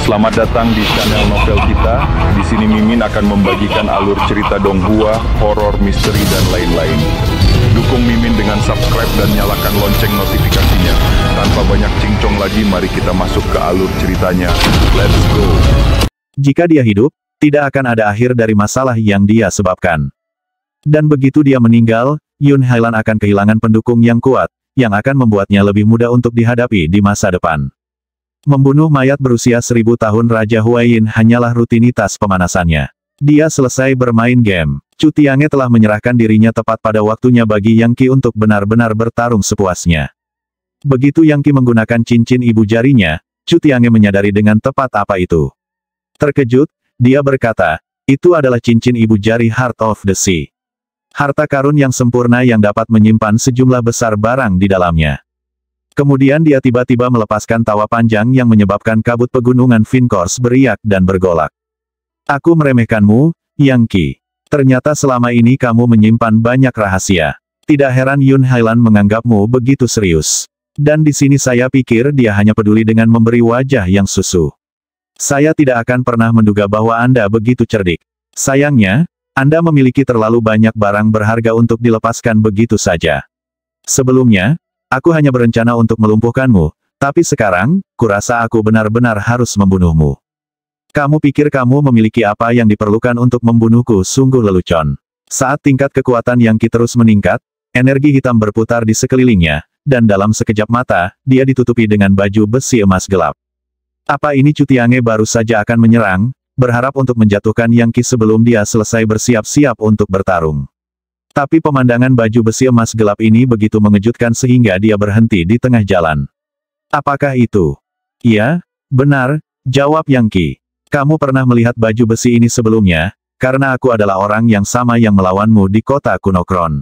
Selamat datang di channel novel kita. Di sini Mimin akan membagikan alur cerita donghua, horor, misteri, dan lain-lain. Dukung Mimin dengan subscribe dan nyalakan lonceng notifikasinya. Tanpa banyak cincong lagi, mari kita masuk ke alur ceritanya. Let's go! Jika dia hidup, tidak akan ada akhir dari masalah yang dia sebabkan. Dan begitu dia meninggal, Yun Hailan akan kehilangan pendukung yang kuat, yang akan membuatnya lebih mudah untuk dihadapi di masa depan. Membunuh mayat berusia 1000 tahun Raja Huayin hanyalah rutinitas pemanasannya. Dia selesai bermain game. Chu Tiange telah menyerahkan dirinya tepat pada waktunya bagi Yang Qi untuk benar-benar bertarung sepuasnya. Begitu Yang Qi menggunakan cincin ibu jarinya, Chu Tiange menyadari dengan tepat apa itu. Terkejut, dia berkata, itu adalah cincin ibu jari Heart of the Sea. Harta karun yang sempurna yang dapat menyimpan sejumlah besar barang di dalamnya. Kemudian dia tiba-tiba melepaskan tawa panjang yang menyebabkan kabut pegunungan Finkors beriak dan bergolak. Aku meremehkanmu, Yang Qi. Ternyata selama ini kamu menyimpan banyak rahasia. Tidak heran Yun Hailan menganggapmu begitu serius. Dan di sini saya pikir dia hanya peduli dengan memberi wajah yang susu. Saya tidak akan pernah menduga bahwa Anda begitu cerdik. Sayangnya, Anda memiliki terlalu banyak barang berharga untuk dilepaskan begitu saja. Sebelumnya, aku hanya berencana untuk melumpuhkanmu, tapi sekarang, kurasa aku benar-benar harus membunuhmu. Kamu pikir kamu memiliki apa yang diperlukan untuk membunuhku sungguh lelucon. Saat tingkat kekuatan Yang Qi terus meningkat, energi hitam berputar di sekelilingnya, dan dalam sekejap mata, dia ditutupi dengan baju besi emas gelap. Apa ini Chu Tiange baru saja akan menyerang, berharap untuk menjatuhkan Yang Qi sebelum dia selesai bersiap-siap untuk bertarung. Tapi pemandangan baju besi emas gelap ini begitu mengejutkan sehingga dia berhenti di tengah jalan. Apakah itu? Iya, benar, jawab Yang Qi. Kamu pernah melihat baju besi ini sebelumnya, karena aku adalah orang yang sama yang melawanmu di kota kuno Kron.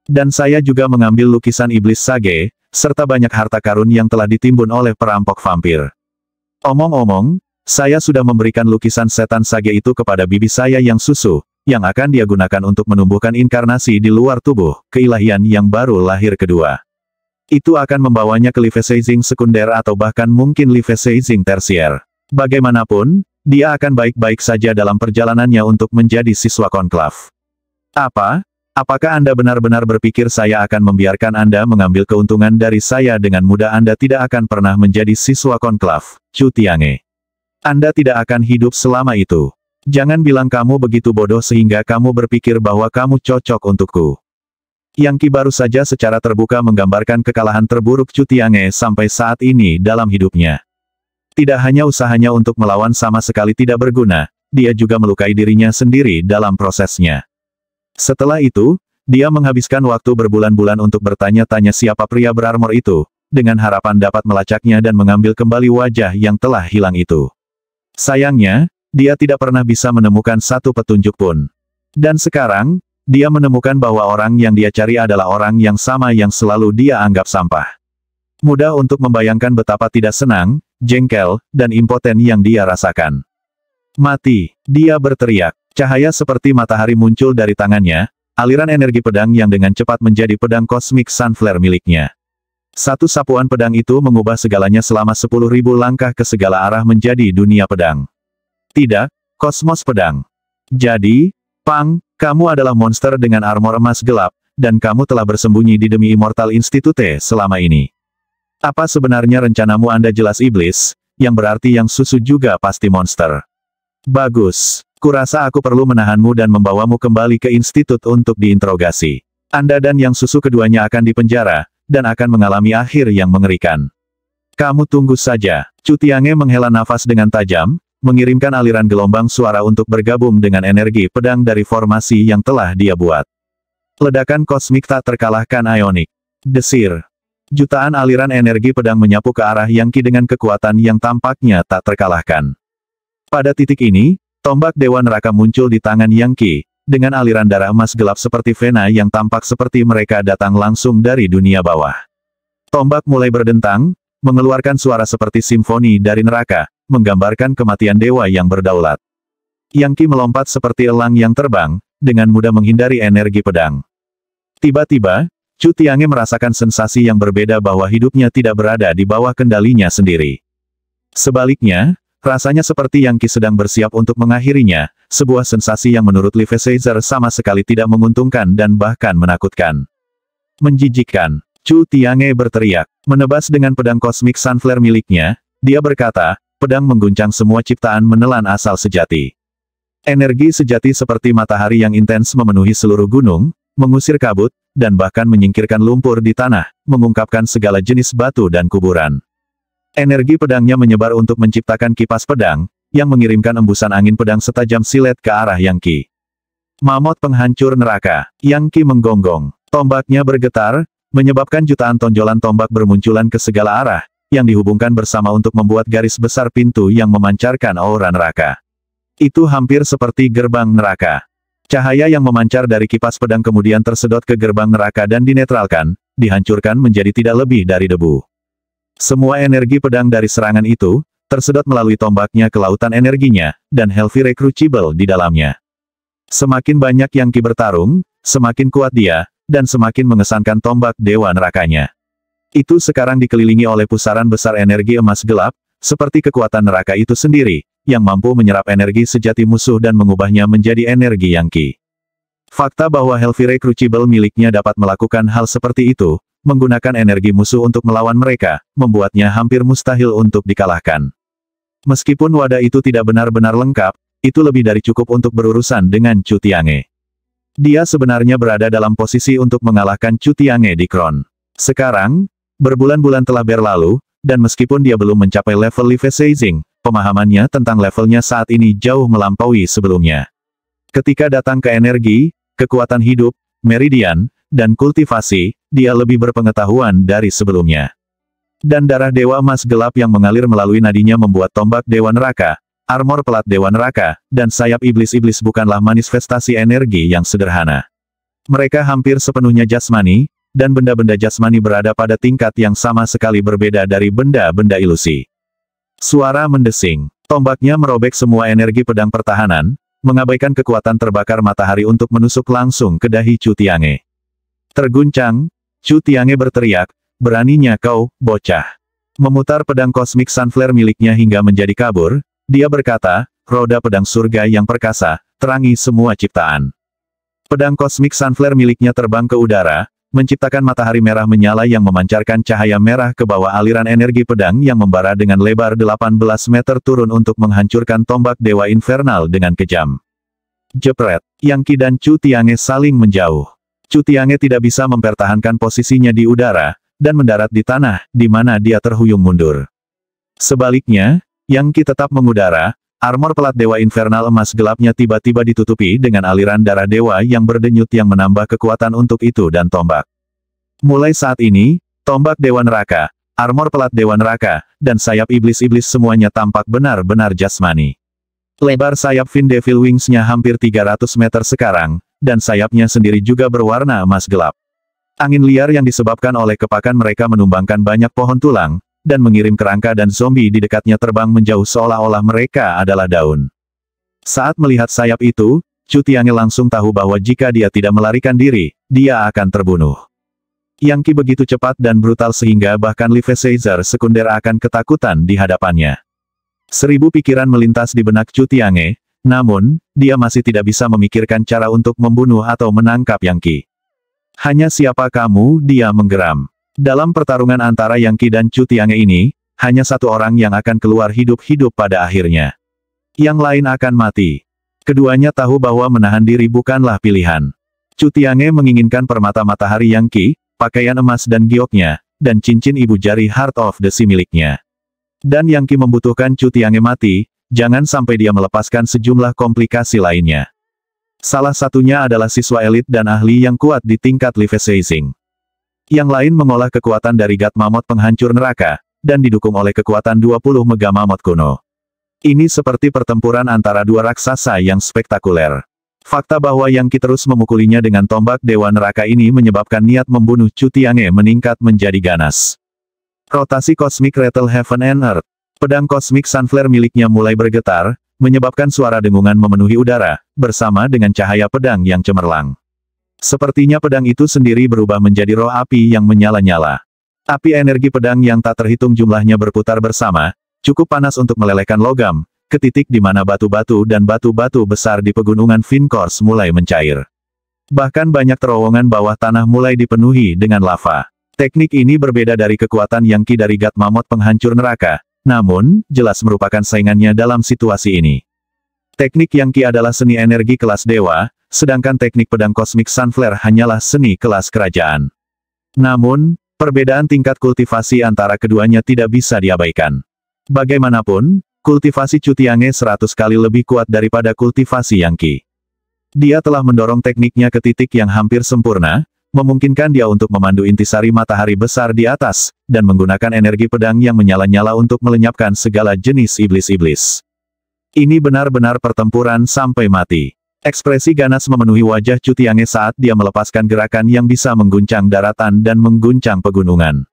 Dan saya juga mengambil lukisan iblis Sage, serta banyak harta karun yang telah ditimbun oleh perampok vampir. Omong-omong, saya sudah memberikan lukisan setan Sage itu kepada bibi saya yang susu, yang akan dia gunakan untuk menumbuhkan inkarnasi di luar tubuh, keilahian yang baru lahir kedua. Itu akan membawanya ke Livesizing sekunder atau bahkan mungkin Livesizing tersier. Bagaimanapun, dia akan baik-baik saja dalam perjalanannya untuk menjadi siswa konklav. Apa? Apakah Anda benar-benar berpikir saya akan membiarkan Anda mengambil keuntungan dari saya dengan mudah? Anda tidak akan pernah menjadi siswa konklav, Chu Tiange. Anda tidak akan hidup selama itu. Jangan bilang kamu begitu bodoh sehingga kamu berpikir bahwa kamu cocok untukku. Yang Qi baru saja secara terbuka menggambarkan kekalahan terburuk Chu Tiange sampai saat ini dalam hidupnya. Tidak hanya usahanya untuk melawan sama sekali tidak berguna, dia juga melukai dirinya sendiri dalam prosesnya. Setelah itu, dia menghabiskan waktu berbulan-bulan untuk bertanya-tanya siapa pria berarmor itu, dengan harapan dapat melacaknya dan mengambil kembali wajah yang telah hilang itu. Sayangnya, dia tidak pernah bisa menemukan satu petunjuk pun. Dan sekarang, dia menemukan bahwa orang yang dia cari adalah orang yang sama yang selalu dia anggap sampah. Mudah untuk membayangkan betapa tidak senang, jengkel, dan impoten yang dia rasakan. Mati, dia berteriak. Cahaya seperti matahari muncul dari tangannya, aliran energi pedang yang dengan cepat menjadi pedang kosmik Sunflare miliknya. Satu sapuan pedang itu mengubah segalanya selama 10.000 langkah ke segala arah menjadi dunia pedang. Tidak, kosmos pedang. Jadi, Pang, kamu adalah monster dengan armor emas gelap, dan kamu telah bersembunyi di demi Immortal Institute selama ini. Apa sebenarnya rencanamu? Anda jelas iblis, yang berarti yang susu juga pasti monster. Bagus. Kurasa aku perlu menahanmu dan membawamu kembali ke institut untuk diinterogasi. Anda dan yang susu keduanya akan dipenjara, dan akan mengalami akhir yang mengerikan. Kamu tunggu saja. Chu Tiange menghela nafas dengan tajam, mengirimkan aliran gelombang suara untuk bergabung dengan energi pedang dari formasi yang telah dia buat. Ledakan kosmik tak terkalahkan Ionik. Desir. Jutaan aliran energi pedang menyapu ke arah Yang Qi dengan kekuatan yang tampaknya tak terkalahkan. Pada titik ini, tombak Dewa Neraka muncul di tangan Yang Qi, dengan aliran darah emas gelap seperti vena yang tampak seperti mereka datang langsung dari dunia bawah. Tombak mulai berdentang, mengeluarkan suara seperti simfoni dari neraka, menggambarkan kematian dewa yang berdaulat. Yang Qi melompat seperti elang yang terbang, dengan mudah menghindari energi pedang. Tiba-tiba, Chu Tiange merasakan sensasi yang berbeda bahwa hidupnya tidak berada di bawah kendalinya sendiri. Sebaliknya, Rasanya seperti Yang Qi sedang bersiap untuk mengakhirinya, sebuah sensasi yang menurut Li Feizer sama sekali tidak menguntungkan dan bahkan menakutkan. Menjijikkan. Chu Tiange berteriak. Menebas dengan pedang kosmik Sunflare miliknya, dia berkata, pedang mengguncang semua ciptaan menelan asal sejati. Energi sejati seperti matahari yang intens memenuhi seluruh gunung, mengusir kabut, dan bahkan menyingkirkan lumpur di tanah, mengungkapkan segala jenis batu dan kuburan. Energi pedangnya menyebar untuk menciptakan kipas pedang, yang mengirimkan embusan angin pedang setajam silet ke arah Yang Qi. Mammoth penghancur neraka. Yang Qi menggonggong. Tombaknya bergetar, menyebabkan jutaan tonjolan tombak bermunculan ke segala arah, yang dihubungkan bersama untuk membuat garis besar pintu yang memancarkan aura neraka. Itu hampir seperti gerbang neraka. Cahaya yang memancar dari kipas pedang kemudian tersedot ke gerbang neraka dan dinetralkan, dihancurkan menjadi tidak lebih dari debu. Semua energi pedang dari serangan itu, tersedot melalui tombaknya ke lautan energinya, dan Healthy Recruitable di dalamnya. Semakin banyak Yang Qi bertarung, semakin kuat dia, dan semakin mengesankan tombak dewa nerakanya. Itu sekarang dikelilingi oleh pusaran besar energi emas gelap, seperti kekuatan neraka itu sendiri, yang mampu menyerap energi sejati musuh dan mengubahnya menjadi energi Yang Qi. Fakta bahwa Healthy Recruitable miliknya dapat melakukan hal seperti itu, menggunakan energi musuh untuk melawan mereka, membuatnya hampir mustahil untuk dikalahkan. Meskipun wadah itu tidak benar-benar lengkap, itu lebih dari cukup untuk berurusan dengan Chu Tiange. Dia sebenarnya berada dalam posisi untuk mengalahkan Chu Tiange di Kron. Sekarang, berbulan-bulan telah berlalu, dan meskipun dia belum mencapai level Li Feizer, pemahamannya tentang levelnya saat ini jauh melampaui sebelumnya. Ketika datang ke energi, kekuatan hidup, meridian, dan kultivasi, dia lebih berpengetahuan dari sebelumnya. Dan darah dewa emas gelap yang mengalir melalui nadinya membuat tombak dewa neraka, armor pelat dewa neraka, dan sayap iblis-iblis bukanlah manifestasi energi yang sederhana. Mereka hampir sepenuhnya jasmani, dan benda-benda jasmani berada pada tingkat yang sama sekali berbeda dari benda-benda ilusi. Suara mendesing. Tombaknya merobek semua energi pedang pertahanan, mengabaikan kekuatan terbakar matahari untuk menusuk langsung ke dahi Chu Tiange. Terguncang, Chu Tiange berteriak, beraninya kau, bocah. Memutar pedang kosmik Sunflare miliknya hingga menjadi kabur, dia berkata, roda pedang surga yang perkasa, terangi semua ciptaan. Pedang kosmik Sunflare miliknya terbang ke udara, menciptakan matahari merah menyala yang memancarkan cahaya merah ke bawah aliran energi pedang yang membara dengan lebar 18 meter turun untuk menghancurkan tombak dewa infernal dengan kejam. Jepret, Yang Qi dan Chu Tiange saling menjauh. Chu Tiange tidak bisa mempertahankan posisinya di udara, dan mendarat di tanah, di mana dia terhuyung mundur. Sebaliknya, Yang Qi tetap mengudara, armor pelat dewa infernal emas gelapnya tiba-tiba ditutupi dengan aliran darah dewa yang berdenyut yang menambah kekuatan untuk itu dan tombak. Mulai saat ini, tombak dewa neraka, armor pelat dewa neraka, dan sayap iblis-iblis semuanya tampak benar-benar jasmani. Lebar sayap Fin Devil Wings-nya hampir 300 meter sekarang, dan sayapnya sendiri juga berwarna emas gelap. Angin liar yang disebabkan oleh kepakan mereka menumbangkan banyak pohon tulang, dan mengirim kerangka dan zombie di dekatnya terbang menjauh seolah-olah mereka adalah daun. Saat melihat sayap itu, Chu Tiange langsung tahu bahwa jika dia tidak melarikan diri, dia akan terbunuh. Yang Qi begitu cepat dan brutal sehingga bahkan Li Feizer sekunder akan ketakutan di hadapannya. 1000 pikiran melintas di benak Chu Tiange, namun, dia masih tidak bisa memikirkan cara untuk membunuh atau menangkap Yang Qi. Hanya siapa kamu, dia menggeram. Dalam pertarungan antara Yang Qi dan Chu Tiange ini, hanya satu orang yang akan keluar hidup-hidup pada akhirnya. Yang lain akan mati. Keduanya tahu bahwa menahan diri bukanlah pilihan. Chu Tiange menginginkan permata matahari Yang Qi, pakaian emas dan gioknya, dan cincin ibu jari Heart of the Sea miliknya. Dan Yang Qi membutuhkan Chu Tiange mati, jangan sampai dia melepaskan sejumlah komplikasi lainnya. Salah satunya adalah siswa elit dan ahli yang kuat di tingkat Li Feizer. Yang lain mengolah kekuatan dari God Mammoth penghancur neraka, dan didukung oleh kekuatan 20 Mega Mammoth kuno. Ini seperti pertempuran antara dua raksasa yang spektakuler. Fakta bahwa Yang Qi terus memukulinya dengan tombak dewa neraka ini menyebabkan niat membunuh Chu Tiange meningkat menjadi ganas. Rotasi kosmik Rattle Heaven and Earth. Pedang kosmik Sunflare miliknya mulai bergetar, menyebabkan suara dengungan memenuhi udara, bersama dengan cahaya pedang yang cemerlang. Sepertinya pedang itu sendiri berubah menjadi roh api yang menyala-nyala. Api energi pedang yang tak terhitung jumlahnya berputar bersama, cukup panas untuk melelehkan logam, ke titik di mana batu-batu dan batu-batu besar di pegunungan Finkors mulai mencair. Bahkan banyak terowongan bawah tanah mulai dipenuhi dengan lava. Teknik ini berbeda dari kekuatan Yang Qi dari God Mammoth penghancur neraka, namun, jelas merupakan saingannya dalam situasi ini. Teknik Yang Qi adalah seni energi kelas dewa, sedangkan teknik pedang Cosmic Sunflare hanyalah seni kelas kerajaan. Namun, perbedaan tingkat kultivasi antara keduanya tidak bisa diabaikan. Bagaimanapun, kultivasi Chu Tiange 100 kali lebih kuat daripada kultivasi Yang Qi. Dia telah mendorong tekniknya ke titik yang hampir sempurna, memungkinkan dia untuk memandu intisari matahari besar di atas, dan menggunakan energi pedang yang menyala-nyala untuk melenyapkan segala jenis iblis-iblis. Ini benar-benar pertempuran sampai mati. Ekspresi ganas memenuhi wajah Chu Tiange saat dia melepaskan gerakan yang bisa mengguncang daratan dan mengguncang pegunungan.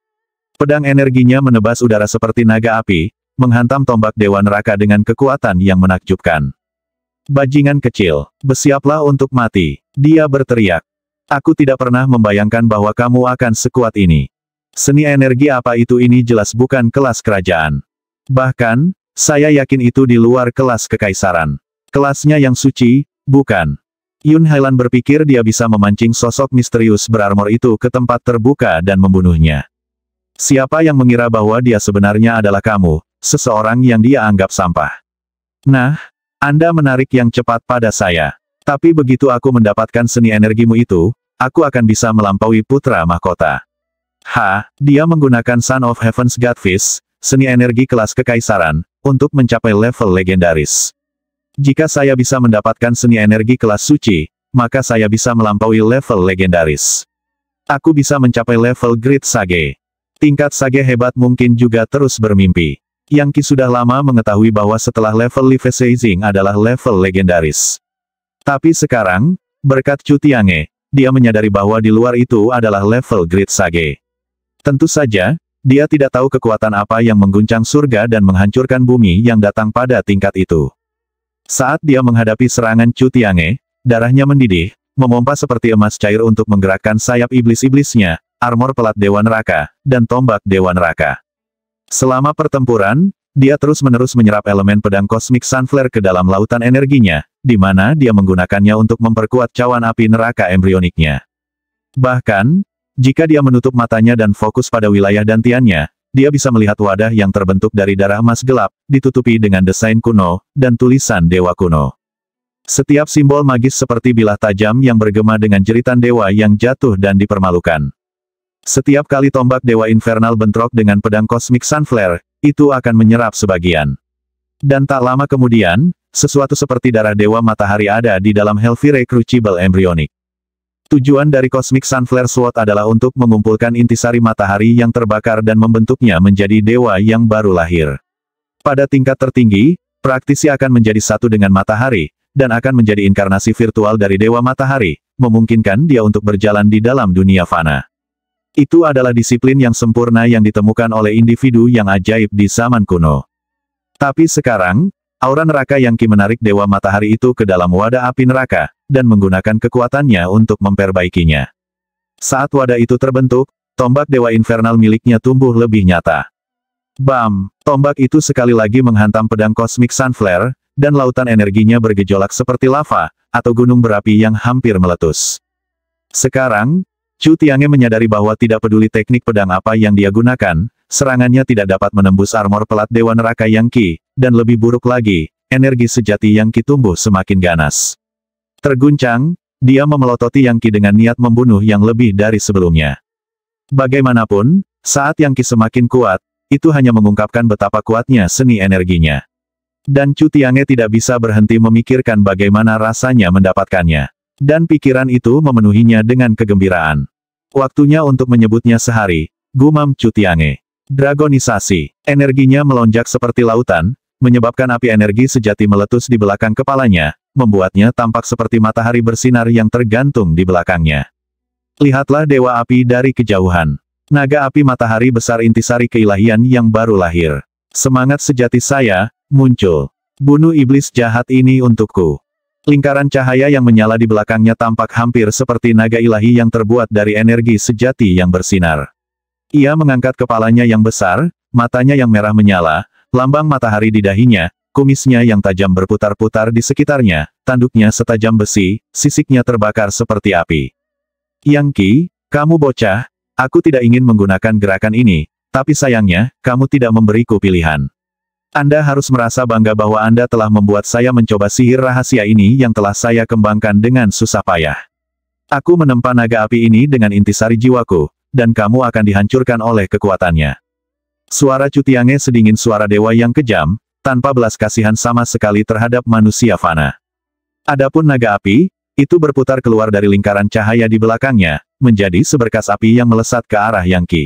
Pedang energinya menebas udara seperti naga api, menghantam tombak Dewa Neraka dengan kekuatan yang menakjubkan. Bajingan kecil, bersiaplah untuk mati, dia berteriak. Aku tidak pernah membayangkan bahwa kamu akan sekuat ini. Seni energi apa itu ini jelas bukan kelas kerajaan. Bahkan, saya yakin itu di luar kelas kekaisaran. Kelasnya yang suci, bukan. Yun Hailan berpikir dia bisa memancing sosok misterius berarmor itu ke tempat terbuka dan membunuhnya. Siapa yang mengira bahwa dia sebenarnya adalah kamu, seseorang yang dia anggap sampah. Nah, Anda menarik yang cepat pada saya. Tapi begitu aku mendapatkan seni energimu itu, aku akan bisa melampaui putra mahkota. Dia menggunakan Son of Heaven's Godfish, seni energi kelas kekaisaran, untuk mencapai level legendaris. Jika saya bisa mendapatkan seni energi kelas suci, maka saya bisa melampaui level legendaris. Aku bisa mencapai level Great Sage. Tingkat Sage hebat mungkin juga terus bermimpi. Yang Qi sudah lama mengetahui bahwa setelah level Leviathan adalah level legendaris. Tapi sekarang, berkat Chu Tiange, dia menyadari bahwa di luar itu adalah level Great Sage. Tentu saja, dia tidak tahu kekuatan apa yang mengguncang surga dan menghancurkan bumi yang datang pada tingkat itu. Saat dia menghadapi serangan Chu Tiange, darahnya mendidih, memompa seperti emas cair untuk menggerakkan sayap iblis-iblisnya, armor pelat Dewa Neraka, dan tombak Dewa Neraka. Selama pertempuran, dia terus-menerus menyerap elemen pedang Cosmic Sunflare ke dalam lautan energinya, di mana dia menggunakannya untuk memperkuat cawan api neraka embrioniknya. Bahkan, jika dia menutup matanya dan fokus pada wilayah dantiannya, dia bisa melihat wadah yang terbentuk dari darah emas gelap, ditutupi dengan desain kuno, dan tulisan dewa kuno. Setiap simbol magis seperti bilah tajam yang bergema dengan jeritan dewa yang jatuh dan dipermalukan. Setiap kali tombak Dewa Infernal bentrok dengan pedang Cosmic Sunflare, itu akan menyerap sebagian. Dan tak lama kemudian, sesuatu seperti darah Dewa Matahari ada di dalam Hellfire Crucible Embryonic. Tujuan dari Cosmic Sunflare Sword adalah untuk mengumpulkan intisari matahari yang terbakar dan membentuknya menjadi dewa yang baru lahir. Pada tingkat tertinggi, praktisi akan menjadi satu dengan matahari, dan akan menjadi inkarnasi virtual dari Dewa Matahari, memungkinkan dia untuk berjalan di dalam dunia fana. Itu adalah disiplin yang sempurna yang ditemukan oleh individu yang ajaib di zaman kuno. Tapi sekarang, aura neraka Yang Qi menarik Dewa Matahari itu ke dalam wadah api neraka, dan menggunakan kekuatannya untuk memperbaikinya. Saat wadah itu terbentuk, tombak Dewa Infernal miliknya tumbuh lebih nyata. Bam! Tombak itu sekali lagi menghantam pedang Cosmic Sunflare, dan lautan energinya bergejolak seperti lava, atau gunung berapi yang hampir meletus. Sekarang, Chu Tiange menyadari bahwa tidak peduli teknik pedang apa yang dia gunakan, serangannya tidak dapat menembus armor pelat Dewa Neraka Yang Qi, dan lebih buruk lagi, energi sejati Yang Qi tumbuh semakin ganas. Terguncang, dia memelototi Yang Qi dengan niat membunuh yang lebih dari sebelumnya. Bagaimanapun, saat Yang Qi semakin kuat, itu hanya mengungkapkan betapa kuatnya seni energinya. Dan Chu Tiange tidak bisa berhenti memikirkan bagaimana rasanya mendapatkannya. Dan pikiran itu memenuhinya dengan kegembiraan. Waktunya untuk menyebutnya sehari, gumam Chu Tiange. Dragonisasi. Energinya melonjak seperti lautan, menyebabkan api energi sejati meletus di belakang kepalanya, membuatnya tampak seperti matahari bersinar yang tergantung di belakangnya. Lihatlah dewa api dari kejauhan. Naga api matahari besar intisari keilahian yang baru lahir. Semangat sejati saya, muncul. Bunuh iblis jahat ini untukku. Lingkaran cahaya yang menyala di belakangnya tampak hampir seperti naga ilahi yang terbuat dari energi sejati yang bersinar. Ia mengangkat kepalanya yang besar, matanya yang merah menyala, lambang matahari di dahinya, kumisnya yang tajam berputar-putar di sekitarnya, tanduknya setajam besi, sisiknya terbakar seperti api. Yang Qi, kamu bocah, aku tidak ingin menggunakan gerakan ini, tapi sayangnya, kamu tidak memberiku pilihan. Anda harus merasa bangga bahwa Anda telah membuat saya mencoba sihir rahasia ini yang telah saya kembangkan dengan susah payah. Aku menempa naga api ini dengan intisari jiwaku, dan kamu akan dihancurkan oleh kekuatannya. Suara Chu Tiange sedingin suara dewa yang kejam, tanpa belas kasihan sama sekali terhadap manusia fana. Adapun naga api, itu berputar keluar dari lingkaran cahaya di belakangnya, menjadi seberkas api yang melesat ke arah Yang Qi.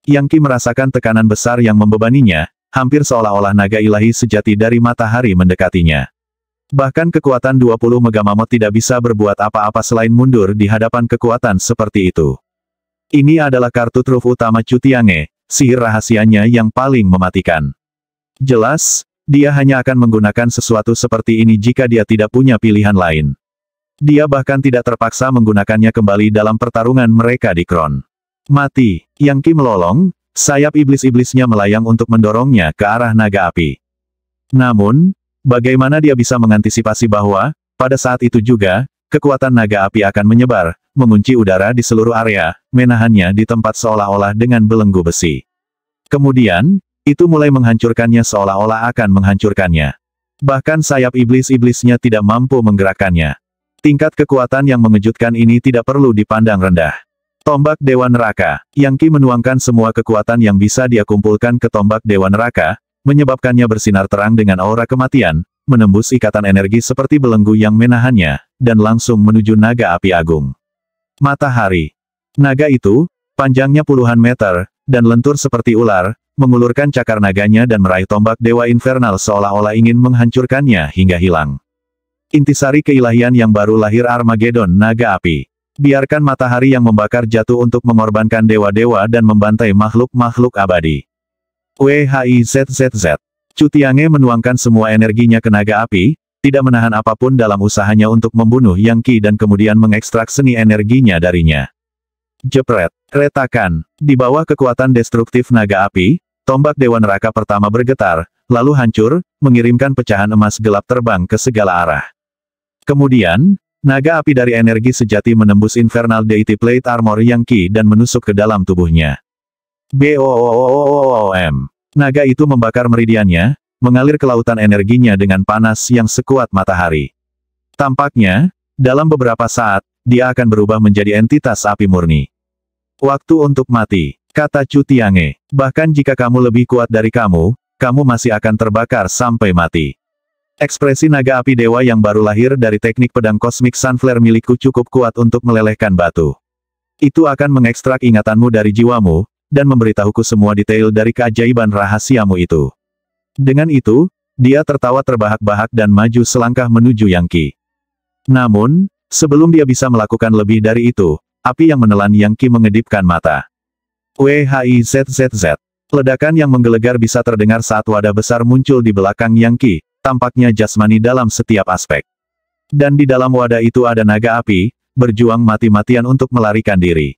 Yang Qi merasakan tekanan besar yang membebaninya, hampir seolah-olah naga ilahi sejati dari matahari mendekatinya. Bahkan kekuatan 20 Megamamot tidak bisa berbuat apa-apa selain mundur di hadapan kekuatan seperti itu. Ini adalah kartu truf utama Chu Tiange, sihir rahasianya yang paling mematikan. Jelas, dia hanya akan menggunakan sesuatu seperti ini jika dia tidak punya pilihan lain. Dia bahkan tidak terpaksa menggunakannya kembali dalam pertarungan mereka di Kron. Mati, Yang Qi melolong, sayap iblis-iblisnya melayang untuk mendorongnya ke arah naga api. Namun, bagaimana dia bisa mengantisipasi bahwa, pada saat itu juga, kekuatan naga api akan menyebar, mengunci udara di seluruh area, menahannya di tempat seolah-olah dengan belenggu besi. Kemudian, itu mulai menghancurkannya seolah-olah akan menghancurkannya. Bahkan sayap iblis-iblisnya tidak mampu menggerakkannya. Tingkat kekuatan yang mengejutkan ini tidak perlu dipandang rendah. Tombak Dewa Neraka, Yang Qi menuangkan semua kekuatan yang bisa dia kumpulkan ke tombak Dewa Neraka, menyebabkannya bersinar terang dengan aura kematian, menembus ikatan energi seperti belenggu yang menahannya, dan langsung menuju naga api agung. Matahari. Naga itu, panjangnya puluhan meter, dan lentur seperti ular, mengulurkan cakar naganya dan meraih tombak Dewa Infernal seolah-olah ingin menghancurkannya hingga hilang. Intisari keilahian yang baru lahir Armageddon Naga Api. Biarkan matahari yang membakar jatuh untuk mengorbankan dewa-dewa dan membantai makhluk-makhluk abadi. WHIZZZ. Chu Tiange menuangkan semua energinya ke naga api, tidak menahan apapun dalam usahanya untuk membunuh Yang Qi dan kemudian mengekstrak seni energinya darinya. Jepret, retakan, di bawah kekuatan destruktif naga api, tombak Dewa Neraka pertama bergetar, lalu hancur, mengirimkan pecahan emas gelap terbang ke segala arah. Kemudian, naga api dari energi sejati menembus Infernal Deity Plate Armor Yang Qi dan menusuk ke dalam tubuhnya. BOOM. Naga itu membakar meridiannya, mengalir ke lautan energinya dengan panas yang sekuat matahari. Tampaknya, dalam beberapa saat, dia akan berubah menjadi entitas api murni. Waktu untuk mati, kata Chu Tiange. Bahkan jika kamu lebih kuat dari kamu masih akan terbakar sampai mati. Ekspresi naga api dewa yang baru lahir dari teknik pedang kosmik Sunflare milikku cukup kuat untuk melelehkan batu. Itu akan mengekstrak ingatanmu dari jiwamu, dan memberitahuku semua detail dari keajaiban rahasiamu itu. Dengan itu, dia tertawa terbahak-bahak dan maju selangkah menuju Yang Qi. Namun, sebelum dia bisa melakukan lebih dari itu, api yang menelan Yang Qi mengedipkan mata. WHIZZZ. Ledakan yang menggelegar bisa terdengar saat wadah besar muncul di belakang Yang Qi, tampaknya jasmani dalam setiap aspek. Dan di dalam wadah itu ada naga api, berjuang mati-matian untuk melarikan diri.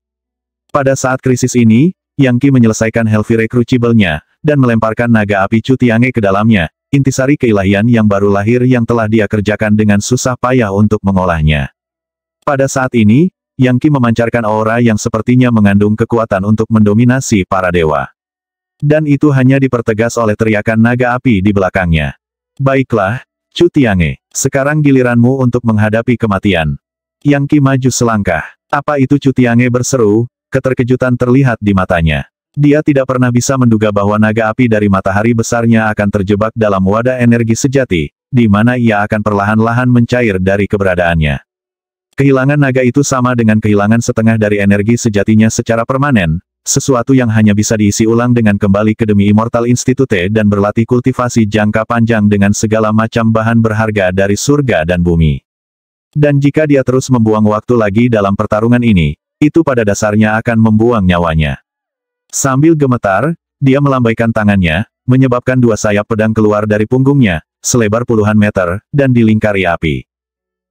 Pada saat krisis ini, Yang Qi menyelesaikan Hellfire Crucible-nya, dan melemparkan naga api Chu Tiange ke dalamnya, intisari keilahian yang baru lahir yang telah dia kerjakan dengan susah payah untuk mengolahnya. Pada saat ini, Yang Qi memancarkan aura yang sepertinya mengandung kekuatan untuk mendominasi para dewa. Dan itu hanya dipertegas oleh teriakan naga api di belakangnya. Baiklah, Chu Tiange, sekarang giliranmu untuk menghadapi kematian. Yang Qi maju selangkah. Apa itu Chu Tiange berseru, keterkejutan terlihat di matanya. Dia tidak pernah bisa menduga bahwa naga api dari matahari besarnya akan terjebak dalam wadah energi sejati, di mana ia akan perlahan-lahan mencair dari keberadaannya. Kehilangan naga itu sama dengan kehilangan setengah dari energi sejatinya secara permanen, sesuatu yang hanya bisa diisi ulang dengan kembali ke demi Immortal Institute dan berlatih kultivasi jangka panjang dengan segala macam bahan berharga dari surga dan bumi. Dan jika dia terus membuang waktu lagi dalam pertarungan ini, itu pada dasarnya akan membuang nyawanya. Sambil gemetar, dia melambaikan tangannya, menyebabkan dua sayap pedang keluar dari punggungnya, selebar puluhan meter, dan dilingkari api.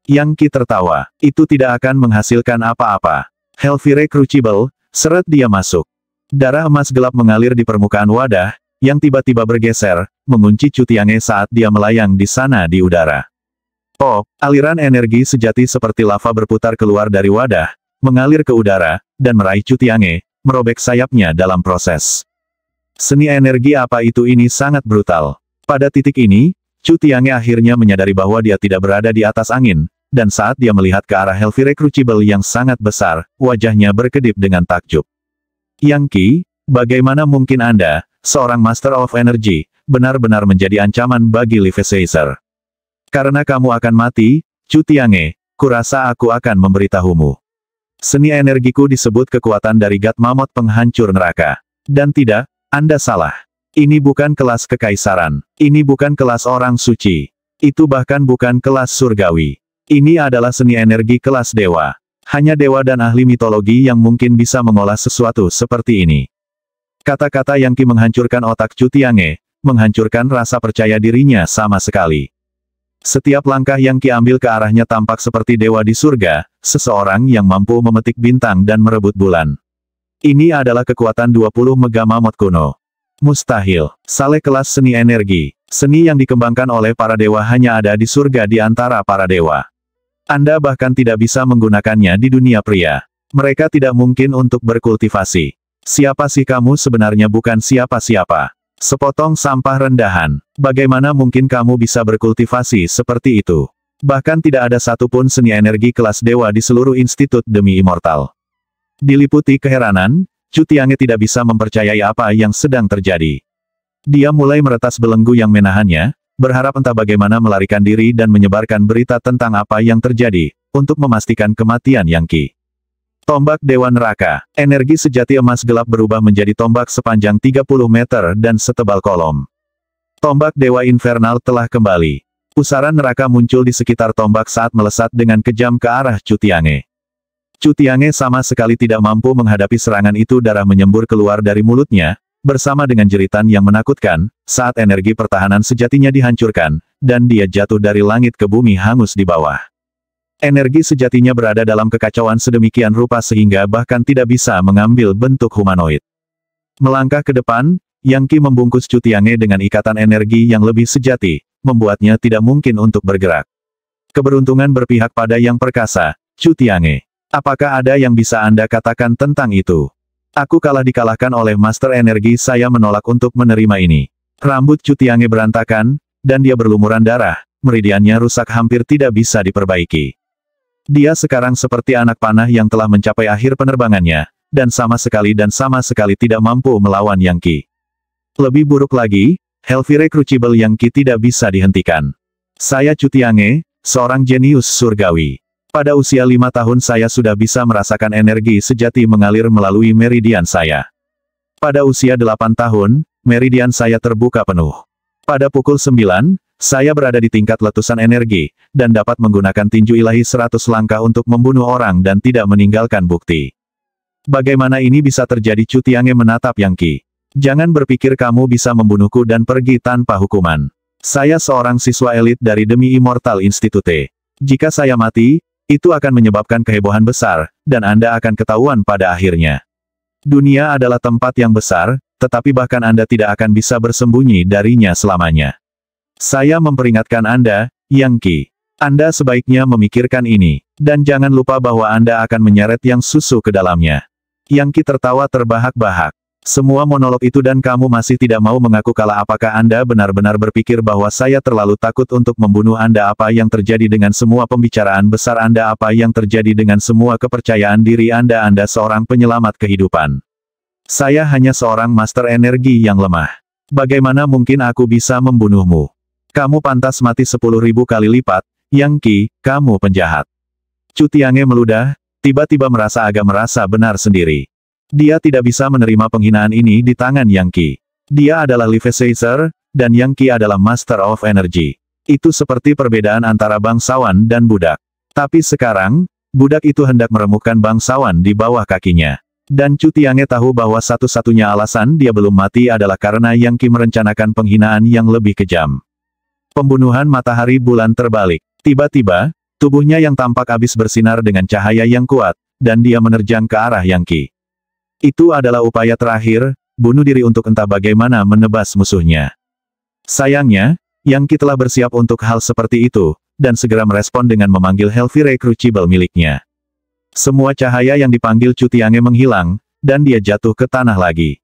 Yang Qi tertawa, itu tidak akan menghasilkan apa-apa. Hellfire Crucible, seret dia masuk. Darah emas gelap mengalir di permukaan wadah, yang tiba-tiba bergeser, mengunci Chu Tiange saat dia melayang di sana di udara. Pop, aliran energi sejati seperti lava berputar keluar dari wadah, mengalir ke udara, dan meraih Chu Tiange, merobek sayapnya dalam proses. Seni energi apa itu ini sangat brutal. Pada titik ini, Chu Tiange akhirnya menyadari bahwa dia tidak berada di atas angin, dan saat dia melihat ke arah Hellfire Crucible yang sangat besar, wajahnya berkedip dengan takjub. Yang Qi, bagaimana mungkin Anda, seorang Master of Energy, benar-benar menjadi ancaman bagi Levi Caesar? Karena kamu akan mati, Chu Tiange, kurasa aku akan memberitahumu. Seni energiku disebut kekuatan dari God Mammoth penghancur neraka. Dan tidak, Anda salah. Ini bukan kelas kekaisaran. Ini bukan kelas orang suci. Itu bahkan bukan kelas surgawi. Ini adalah seni energi kelas dewa. Hanya dewa dan ahli mitologi yang mungkin bisa mengolah sesuatu seperti ini. Kata-kata Yang Qi menghancurkan otak Chu Tiange, menghancurkan rasa percaya dirinya sama sekali. Setiap langkah Yang Qi ambil ke arahnya tampak seperti dewa di surga, seseorang yang mampu memetik bintang dan merebut bulan. Ini adalah kekuatan 20 Mega Mammoth kuno. Mustahil. Saleh kelas seni energi. Seni yang dikembangkan oleh para dewa hanya ada di surga di antara para dewa. Anda bahkan tidak bisa menggunakannya di dunia pria. Mereka tidak mungkin untuk berkultivasi. Siapa sih kamu sebenarnya? Bukan siapa-siapa. Sepotong sampah rendahan. Bagaimana mungkin kamu bisa berkultivasi seperti itu? Bahkan tidak ada satupun seni energi kelas dewa di seluruh institut demi immortal. Diliputi keheranan, Chu Tiange tidak bisa mempercayai apa yang sedang terjadi. Dia mulai meretas belenggu yang menahannya, berharap entah bagaimana melarikan diri dan menyebarkan berita tentang apa yang terjadi, untuk memastikan kematian Yang Qi. Tombak Dewa Neraka. Energi sejati emas gelap berubah menjadi tombak sepanjang 30 meter dan setebal kolom. Tombak Dewa Infernal telah kembali. Pusaran neraka muncul di sekitar tombak saat melesat dengan kejam ke arah Chu Tiange. Chu Tiange sama sekali tidak mampu menghadapi serangan itu. Darah menyembur keluar dari mulutnya, bersama dengan jeritan yang menakutkan, saat energi pertahanan sejatinya dihancurkan, dan dia jatuh dari langit ke bumi hangus di bawah. Energi sejatinya berada dalam kekacauan sedemikian rupa sehingga bahkan tidak bisa mengambil bentuk humanoid. Melangkah ke depan, Yang Qi membungkus Chu Tiange dengan ikatan energi yang lebih sejati, membuatnya tidak mungkin untuk bergerak. Keberuntungan berpihak pada yang perkasa, Chu Tiange. Apakah ada yang bisa Anda katakan tentang itu? Aku kalah dikalahkan oleh Master Energi. Saya menolak untuk menerima ini. Rambut Chu Tiange berantakan, dan dia berlumuran darah, meridiannya rusak hampir tidak bisa diperbaiki. Dia sekarang seperti anak panah yang telah mencapai akhir penerbangannya, dan sama sekali tidak mampu melawan Yang Qi. Lebih buruk lagi, Hellfire Crucible Yang Qi tidak bisa dihentikan. Saya Chu Tiange, seorang jenius surgawi. Pada usia 5 tahun saya sudah bisa merasakan energi sejati mengalir melalui meridian saya. Pada usia 8 tahun, meridian saya terbuka penuh. Pada pukul 9, saya berada di tingkat letusan energi, dan dapat menggunakan tinju ilahi 100 langkah untuk membunuh orang dan tidak meninggalkan bukti. Bagaimana ini bisa terjadi? Chu Tiange menatap Yang Qi. Jangan berpikir kamu bisa membunuhku dan pergi tanpa hukuman. Saya seorang siswa elit dari Demi Immortal Institute. Jika saya mati, itu akan menyebabkan kehebohan besar, dan Anda akan ketahuan pada akhirnya. Dunia adalah tempat yang besar, tetapi bahkan Anda tidak akan bisa bersembunyi darinya selamanya. Saya memperingatkan Anda, Yang Qi. Anda sebaiknya memikirkan ini, dan jangan lupa bahwa Anda akan menyeret yang susu ke dalamnya. Yang Qi tertawa terbahak-bahak. Semua monolog itu dan kamu masih tidak mau mengaku kalah. Apakah Anda benar-benar berpikir bahwa saya terlalu takut untuk membunuh Anda? Apa yang terjadi dengan semua pembicaraan besar Anda? Apa yang terjadi dengan semua kepercayaan diri Anda? Anda seorang penyelamat kehidupan. Saya hanya seorang master energi yang lemah. Bagaimana mungkin aku bisa membunuhmu? Kamu pantas mati 10.000 kali lipat, Yang Qi, kamu penjahat. Chu Tiange meludah, tiba-tiba merasa benar sendiri. Dia tidak bisa menerima penghinaan ini di tangan Yang Qi. Dia adalah Levi Caesar, dan Yang Qi adalah Master of Energy. Itu seperti perbedaan antara bangsawan dan budak. Tapi sekarang, budak itu hendak meremukkan bangsawan di bawah kakinya. Dan Chu Tiange tahu bahwa satu-satunya alasan dia belum mati adalah karena Yang Qi merencanakan penghinaan yang lebih kejam. Pembunuhan matahari bulan terbalik. Tiba-tiba, tubuhnya yang tampak habis bersinar dengan cahaya yang kuat, dan dia menerjang ke arah Yang Qi. Itu adalah upaya terakhir, bunuh diri untuk entah bagaimana menebas musuhnya. Sayangnya, Yang Qi telah bersiap untuk hal seperti itu, dan segera merespon dengan memanggil Helvire Crucible miliknya. Semua cahaya yang dipanggil Chu Tiange menghilang, dan dia jatuh ke tanah lagi.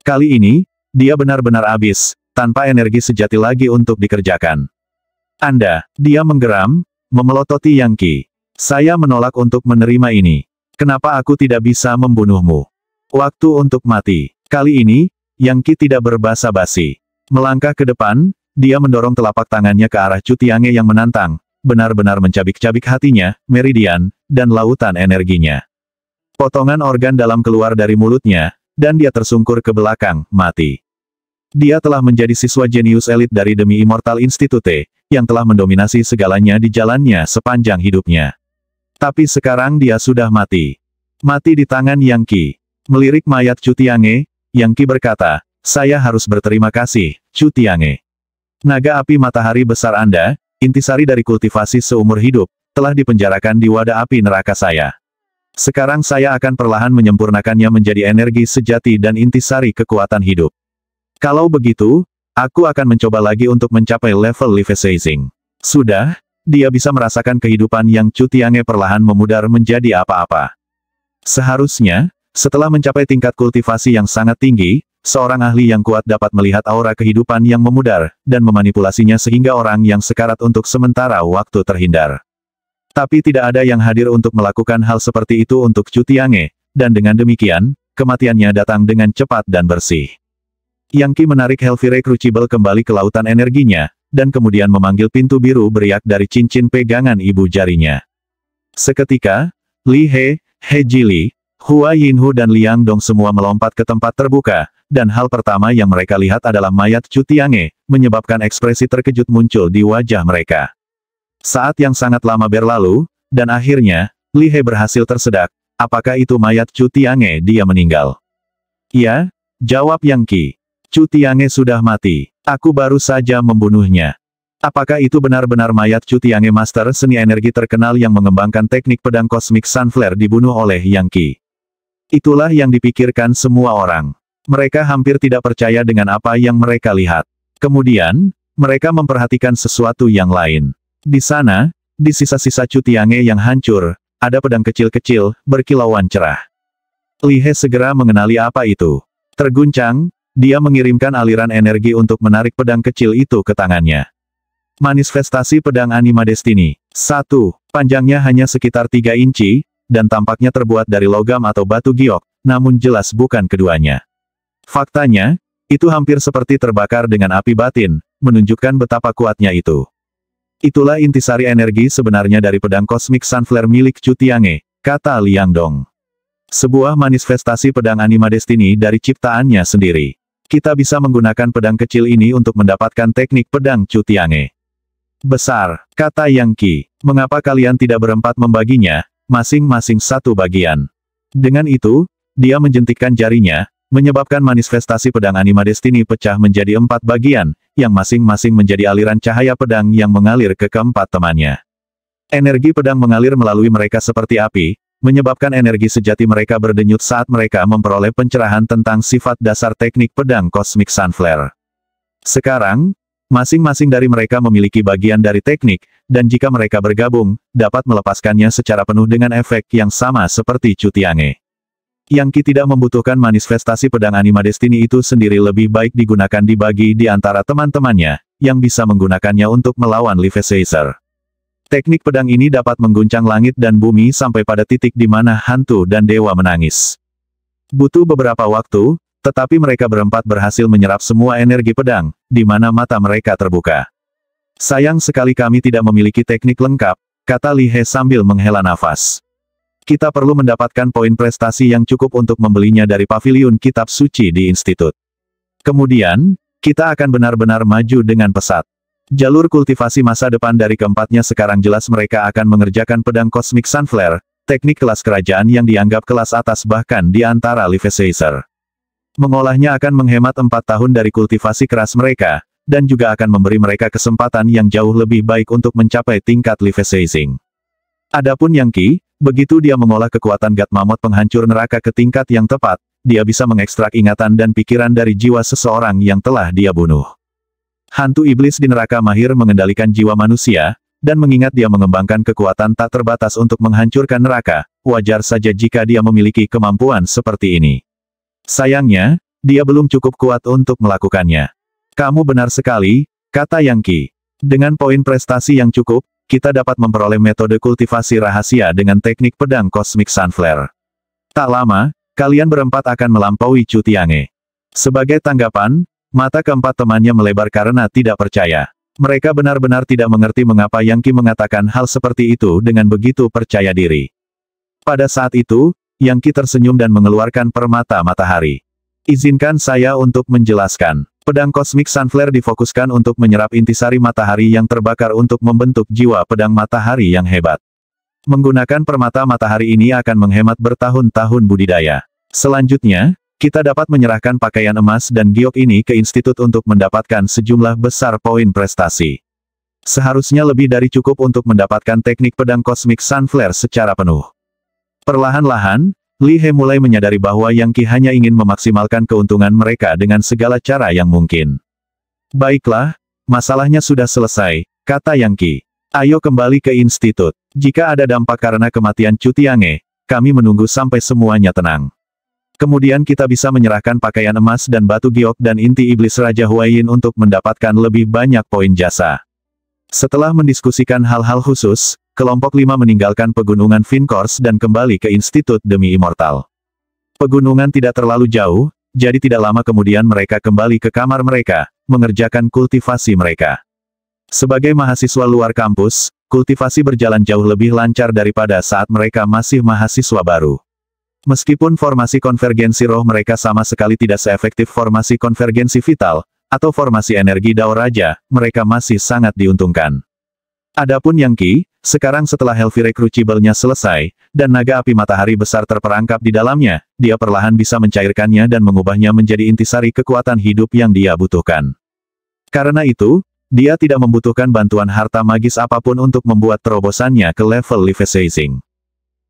Kali ini, dia benar-benar habis, tanpa energi sejati lagi untuk dikerjakan. Dia menggeram, memelototi Yang Qi. Saya menolak untuk menerima ini. Kenapa aku tidak bisa membunuhmu? Waktu untuk mati. Kali ini, Yang Qi tidak berbasa-basi. Melangkah ke depan, dia mendorong telapak tangannya ke arah Chu Tiange yang menantang, benar-benar mencabik-cabik hatinya, meridian, dan lautan energinya. Potongan organ dalam keluar dari mulutnya, dan dia tersungkur ke belakang, mati. Dia telah menjadi siswa jenius elit dari Demi Immortal Institute, yang telah mendominasi segalanya di jalannya sepanjang hidupnya. Tapi sekarang dia sudah mati. Mati di tangan Yang Qi. Melirik mayat Chu Tiange, Yang Qi berkata, saya harus berterima kasih, Chu Tiange. Naga api matahari besar Anda, intisari dari kultivasi seumur hidup, telah dipenjarakan di wadah api neraka saya. Sekarang saya akan perlahan menyempurnakannya menjadi energi sejati dan intisari kekuatan hidup. Kalau begitu, aku akan mencoba lagi untuk mencapai level Levisizing. Sudah, dia bisa merasakan kehidupan yang Chu Tiange perlahan memudar menjadi apa-apa. Seharusnya, setelah mencapai tingkat kultivasi yang sangat tinggi, seorang ahli yang kuat dapat melihat aura kehidupan yang memudar, dan memanipulasinya sehingga orang yang sekarat untuk sementara waktu terhindar. Tapi tidak ada yang hadir untuk melakukan hal seperti itu untuk Chu Tiange, dan dengan demikian, kematiannya datang dengan cepat dan bersih. Yang Qi menarik Helvire Crucible kembali ke lautan energinya, dan kemudian memanggil pintu biru beriak dari cincin pegangan ibu jarinya. Seketika, Li He, He Jili, Hua Yinhu dan Liang Dong semua melompat ke tempat terbuka, dan hal pertama yang mereka lihat adalah mayat Chu Tiange, menyebabkan ekspresi terkejut muncul di wajah mereka. Saat yang sangat lama berlalu, dan akhirnya, Li He berhasil tersedak, apakah itu mayat Chu Tiange? Dia meninggal. Ya, jawab Yang Qi. Chu Tiange sudah mati. Aku baru saja membunuhnya. Apakah itu benar-benar mayat Chu Tiange, master seni energi terkenal yang mengembangkan teknik pedang Cosmic Sunflare dibunuh oleh Yang Qi? Itulah yang dipikirkan semua orang. Mereka hampir tidak percaya dengan apa yang mereka lihat. Kemudian, mereka memperhatikan sesuatu yang lain. Di sana, di sisa-sisa Chu Tiange yang hancur, ada pedang kecil-kecil, berkilauan cerah. Li He segera mengenali apa itu. Terguncang, dia mengirimkan aliran energi untuk menarik pedang kecil itu ke tangannya. Manifestasi pedang Anima Destiny. 1. Panjangnya hanya sekitar 3 inci, dan tampaknya terbuat dari logam atau batu giok, namun jelas bukan keduanya. Faktanya, itu hampir seperti terbakar dengan api batin, menunjukkan betapa kuatnya itu. Itulah intisari energi sebenarnya dari pedang Cosmic Sunflare milik Chu Tiange, kata Liang Dong. Sebuah manifestasi pedang Anima Destiny dari ciptaannya sendiri. Kita bisa menggunakan pedang kecil ini untuk mendapatkan teknik pedang Chu Tiange. Besar, kata Yang Qi. Mengapa kalian tidak berempat membaginya, masing-masing satu bagian? Dengan itu, dia menjentikkan jarinya, menyebabkan manifestasi pedang Anima Destiny pecah menjadi 4 bagian, yang masing-masing menjadi aliran cahaya pedang yang mengalir ke keempat temannya. Energi pedang mengalir melalui mereka seperti api, menyebabkan energi sejati mereka berdenyut saat mereka memperoleh pencerahan tentang sifat dasar teknik pedang Cosmic Sunflare. Sekarang, masing-masing dari mereka memiliki bagian dari teknik, dan jika mereka bergabung, dapat melepaskannya secara penuh dengan efek yang sama seperti Chu Tiange. Yang Qi tidak membutuhkan manifestasi pedang Anima Destiny itu sendiri, lebih baik digunakan dibagi di antara teman-temannya, yang bisa menggunakannya untuk melawan Levisazer. Teknik pedang ini dapat mengguncang langit dan bumi sampai pada titik di mana hantu dan dewa menangis. Butuh beberapa waktu, tetapi mereka berempat berhasil menyerap semua energi pedang, di mana mata mereka terbuka. Sayang sekali kami tidak memiliki teknik lengkap, kata Li He sambil menghela nafas. Kita perlu mendapatkan poin prestasi yang cukup untuk membelinya dari paviliun kitab suci di institut. Kemudian, kita akan benar-benar maju dengan pesat. Jalur kultivasi masa depan dari keempatnya sekarang jelas mereka akan mengerjakan pedang Cosmic Sunflare, teknik kelas kerajaan yang dianggap kelas atas bahkan di antara Levisazer. Mengolahnya akan menghemat 4 tahun dari kultivasi keras mereka, dan juga akan memberi mereka kesempatan yang jauh lebih baik untuk mencapai tingkat Levisizing. Adapun Yang Qi, begitu dia mengolah kekuatan God Mammoth penghancur neraka ke tingkat yang tepat, dia bisa mengekstrak ingatan dan pikiran dari jiwa seseorang yang telah dia bunuh. Hantu iblis di neraka mahir mengendalikan jiwa manusia, dan mengingat dia mengembangkan kekuatan tak terbatas untuk menghancurkan neraka, wajar saja jika dia memiliki kemampuan seperti ini. Sayangnya, dia belum cukup kuat untuk melakukannya. Kamu benar sekali, kata Yang Qi. Dengan poin prestasi yang cukup, kita dapat memperoleh metode kultivasi rahasia dengan teknik pedang Cosmic Sunflare. Tak lama, kalian berempat akan melampaui Chu Tiange. Sebagai tanggapan, mata keempat temannya melebar karena tidak percaya. Mereka benar-benar tidak mengerti mengapa Yang Qi mengatakan hal seperti itu dengan begitu percaya diri. Pada saat itu, Yang Qi tersenyum dan mengeluarkan permata matahari. Izinkan saya untuk menjelaskan. Pedang Cosmic Sunflare difokuskan untuk menyerap intisari matahari yang terbakar untuk membentuk jiwa pedang matahari yang hebat. Menggunakan permata matahari ini akan menghemat bertahun-tahun budidaya. Selanjutnya, kita dapat menyerahkan pakaian emas dan giok ini ke institut untuk mendapatkan sejumlah besar poin prestasi. Seharusnya lebih dari cukup untuk mendapatkan teknik pedang Cosmic Sunflare secara penuh. Perlahan-lahan, Li He mulai menyadari bahwa Yang Qi hanya ingin memaksimalkan keuntungan mereka dengan segala cara yang mungkin. Baiklah, masalahnya sudah selesai, kata Yang Qi. Ayo kembali ke institut. Jika ada dampak karena kematian Chu Tiange, kami menunggu sampai semuanya tenang. Kemudian kita bisa menyerahkan pakaian emas dan batu giok dan inti iblis Raja Huayin untuk mendapatkan lebih banyak poin jasa. Setelah mendiskusikan hal-hal khusus, kelompok 5 meninggalkan pegunungan Finkors dan kembali ke Institut Demi Immortal. Pegunungan tidak terlalu jauh, jadi tidak lama kemudian mereka kembali ke kamar mereka, mengerjakan kultivasi mereka. Sebagai mahasiswa luar kampus, kultivasi berjalan jauh lebih lancar daripada saat mereka masih mahasiswa baru. Meskipun formasi konvergensi roh mereka sama sekali tidak seefektif formasi konvergensi vital, atau formasi energi Dao Raja, mereka masih sangat diuntungkan. Adapun Yang Qi, sekarang setelah Healthy Recruitable-nya selesai, dan naga api matahari besar terperangkap di dalamnya, dia perlahan bisa mencairkannya dan mengubahnya menjadi intisari kekuatan hidup yang dia butuhkan. Karena itu, dia tidak membutuhkan bantuan harta magis apapun untuk membuat terobosannya ke level Leviathan.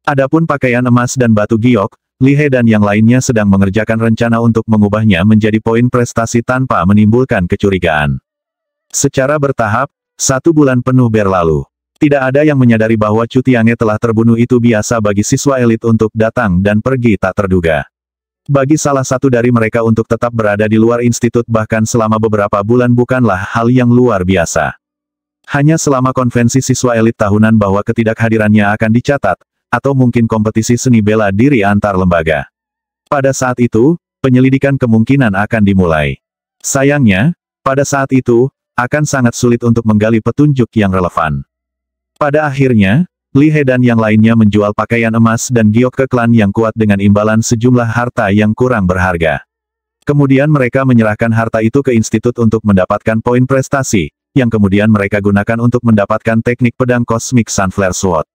Adapun pakaian emas dan batu giok, Li He dan yang lainnya sedang mengerjakan rencana untuk mengubahnya menjadi poin prestasi tanpa menimbulkan kecurigaan. Secara bertahap, 1 bulan penuh berlalu. Tidak ada yang menyadari bahwa Chu Tiange telah terbunuh. Itu biasa bagi siswa elit untuk datang dan pergi tak terduga. Bagi salah satu dari mereka untuk tetap berada di luar institut bahkan selama beberapa bulan bukanlah hal yang luar biasa. Hanya selama konvensi siswa elit tahunan bahwa ketidakhadirannya akan dicatat, atau mungkin kompetisi seni bela diri antar lembaga. Pada saat itu, penyelidikan kemungkinan akan dimulai. Sayangnya, pada saat itu, akan sangat sulit untuk menggali petunjuk yang relevan. Pada akhirnya, Li He dan yang lainnya menjual pakaian emas dan giok ke klan yang kuat dengan imbalan sejumlah harta yang kurang berharga. Kemudian mereka menyerahkan harta itu ke institut untuk mendapatkan poin prestasi, yang kemudian mereka gunakan untuk mendapatkan teknik pedang Cosmic Sunflare Sword.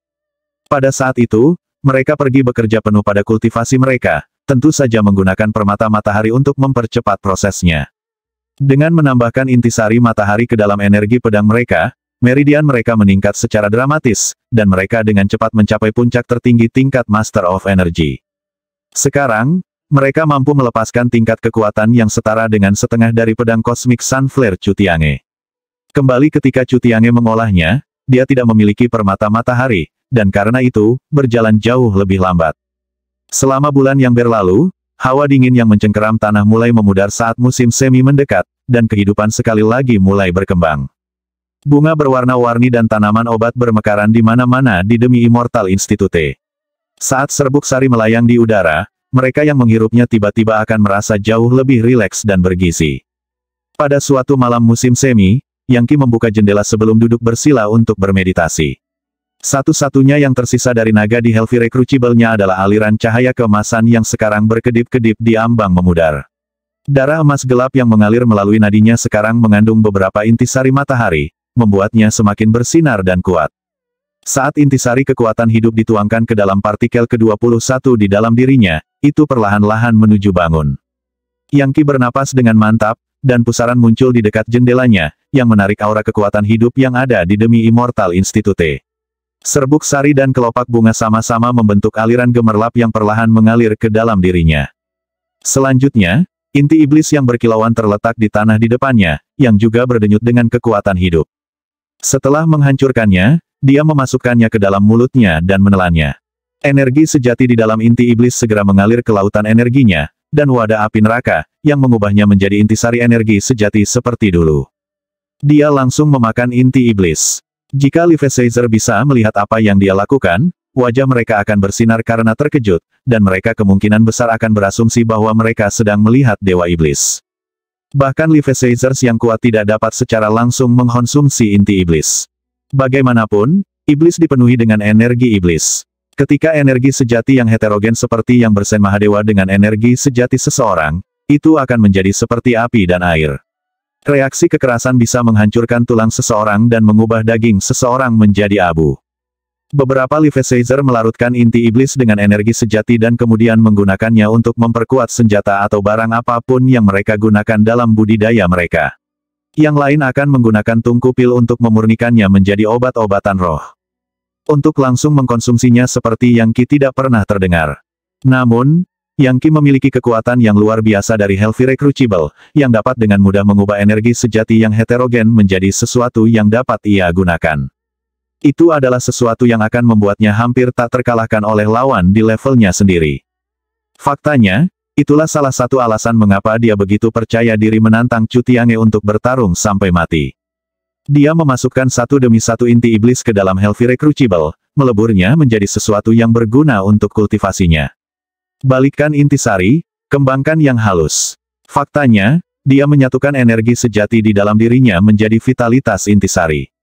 Pada saat itu, mereka pergi bekerja penuh pada kultivasi mereka, tentu saja menggunakan permata matahari untuk mempercepat prosesnya. Dengan menambahkan intisari matahari ke dalam energi pedang mereka, meridian mereka meningkat secara dramatis, dan mereka dengan cepat mencapai puncak tertinggi tingkat Master of Energy. Sekarang, mereka mampu melepaskan tingkat kekuatan yang setara dengan setengah dari pedang Cosmic Sunflare Chu Tiange. Kembali ketika Chu Tiange mengolahnya, dia tidak memiliki permata matahari, dan karena itu, berjalan jauh lebih lambat. Selama bulan yang berlalu, hawa dingin yang mencengkeram tanah mulai memudar saat musim semi mendekat, dan kehidupan sekali lagi mulai berkembang. Bunga berwarna-warni dan tanaman obat bermekaran di mana-mana di Demi Immortal Institute. Saat serbuk sari melayang di udara, mereka yang menghirupnya tiba-tiba akan merasa jauh lebih rileks dan bergizi. Pada suatu malam musim semi, Yang Qi membuka jendela sebelum duduk bersila untuk bermeditasi. Satu-satunya yang tersisa dari naga di Healthy Recruitable-nya adalah aliran cahaya keemasan yang sekarang berkedip-kedip di ambang memudar. Darah emas gelap yang mengalir melalui nadinya sekarang mengandung beberapa intisari matahari, membuatnya semakin bersinar dan kuat. Saat intisari kekuatan hidup dituangkan ke dalam partikel ke-21 di dalam dirinya, itu perlahan-lahan menuju bangun. Yang Qi bernapas dengan mantap, dan pusaran muncul di dekat jendelanya, yang menarik aura kekuatan hidup yang ada di Demi Immortal Institute. Serbuk sari dan kelopak bunga sama-sama membentuk aliran gemerlap yang perlahan mengalir ke dalam dirinya. Selanjutnya, inti iblis yang berkilauan terletak di tanah di depannya, yang juga berdenyut dengan kekuatan hidup. Setelah menghancurkannya, dia memasukkannya ke dalam mulutnya dan menelannya. Energi sejati di dalam inti iblis segera mengalir ke lautan energinya, dan wadah api neraka, yang mengubahnya menjadi intisari energi sejati seperti dulu. Dia langsung memakan inti iblis. Jika Levi Caesar bisa melihat apa yang dia lakukan, wajah mereka akan bersinar karena terkejut, dan mereka kemungkinan besar akan berasumsi bahwa mereka sedang melihat Dewa Iblis. Bahkan Levi Caesar yang kuat tidak dapat secara langsung mengkonsumsi inti iblis. Bagaimanapun, iblis dipenuhi dengan energi iblis. Ketika energi sejati yang heterogen seperti yang bersen Mahadewa dengan energi sejati seseorang, itu akan menjadi seperti api dan air. Reaksi kekerasan bisa menghancurkan tulang seseorang dan mengubah daging seseorang menjadi abu. Beberapa Levi Caesar melarutkan inti iblis dengan energi sejati dan kemudian menggunakannya untuk memperkuat senjata atau barang apapun yang mereka gunakan dalam budidaya mereka. Yang lain akan menggunakan tungku pil untuk memurnikannya menjadi obat-obatan roh. Untuk langsung mengkonsumsinya seperti yang Ki tidak pernah terdengar. Namun, Yang Ki memiliki kekuatan yang luar biasa dari Helvire Crucible, yang dapat dengan mudah mengubah energi sejati yang heterogen menjadi sesuatu yang dapat ia gunakan. Itu adalah sesuatu yang akan membuatnya hampir tak terkalahkan oleh lawan di levelnya sendiri. Faktanya, itulah salah satu alasan mengapa dia begitu percaya diri menantang Chu Tiange untuk bertarung sampai mati. Dia memasukkan satu demi satu inti iblis ke dalam Helvire Crucible, meleburnya menjadi sesuatu yang berguna untuk kultivasinya. Balikkan intisari, kembangkan yang halus. Faktanya, dia menyatukan energi sejati di dalam dirinya menjadi vitalitas intisari.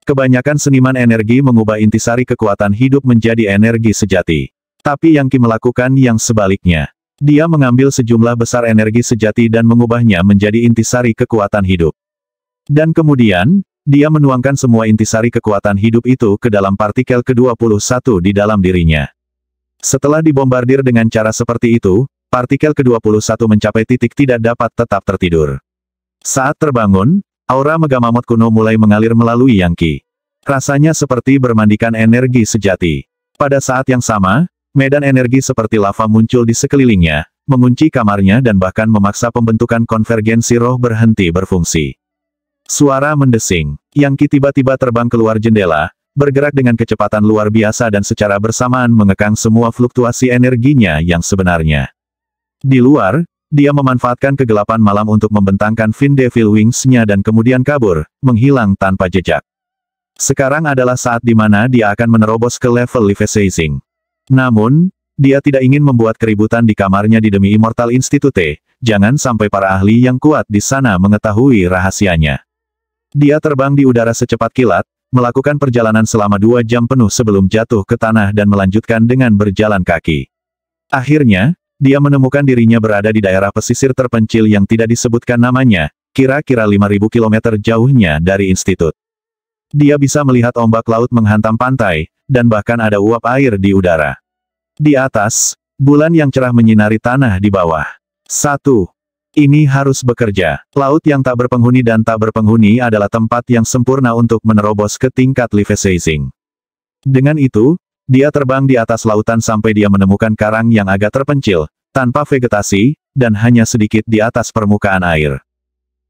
Kebanyakan seniman energi mengubah intisari kekuatan hidup menjadi energi sejati. Tapi Yang Ki melakukan yang sebaliknya. Dia mengambil sejumlah besar energi sejati dan mengubahnya menjadi intisari kekuatan hidup. Dan kemudian, dia menuangkan semua intisari kekuatan hidup itu ke dalam partikel ke-21 di dalam dirinya. Setelah dibombardir dengan cara seperti itu, partikel ke-21 mencapai titik tidak dapat tetap tertidur. Saat terbangun, aura Megamamot kuno mulai mengalir melalui Yang Ki. Rasanya seperti bermandikan energi sejati. Pada saat yang sama, medan energi seperti lava muncul di sekelilingnya, mengunci kamarnya dan bahkan memaksa pembentukan konvergensi roh berhenti berfungsi. Suara mendesing. Yang Ki tiba-tiba terbang keluar jendela, bergerak dengan kecepatan luar biasa dan secara bersamaan mengekang semua fluktuasi energinya yang sebenarnya. Di luar, dia memanfaatkan kegelapan malam untuk membentangkan Fin Devil Wings-nya dan kemudian kabur, menghilang tanpa jejak. Sekarang adalah saat di mana dia akan menerobos ke level Levi Caesar. Namun, dia tidak ingin membuat keributan di kamarnya di demi Immortal Institute, jangan sampai para ahli yang kuat di sana mengetahui rahasianya. Dia terbang di udara secepat kilat, melakukan perjalanan selama 2 jam penuh sebelum jatuh ke tanah dan melanjutkan dengan berjalan kaki. Akhirnya, dia menemukan dirinya berada di daerah pesisir terpencil yang tidak disebutkan namanya, kira-kira 5.000 km jauhnya dari institut. Dia bisa melihat ombak laut menghantam pantai, dan bahkan ada uap air di udara. Di atas, bulan yang cerah menyinari tanah di bawah. 1. Ini harus bekerja. Laut yang tak berpenghuni dan tak berpenghuni adalah tempat yang sempurna untuk menerobos ke tingkat Levi Caesar. Dengan itu, dia terbang di atas lautan sampai dia menemukan karang yang agak terpencil, tanpa vegetasi, dan hanya sedikit di atas permukaan air.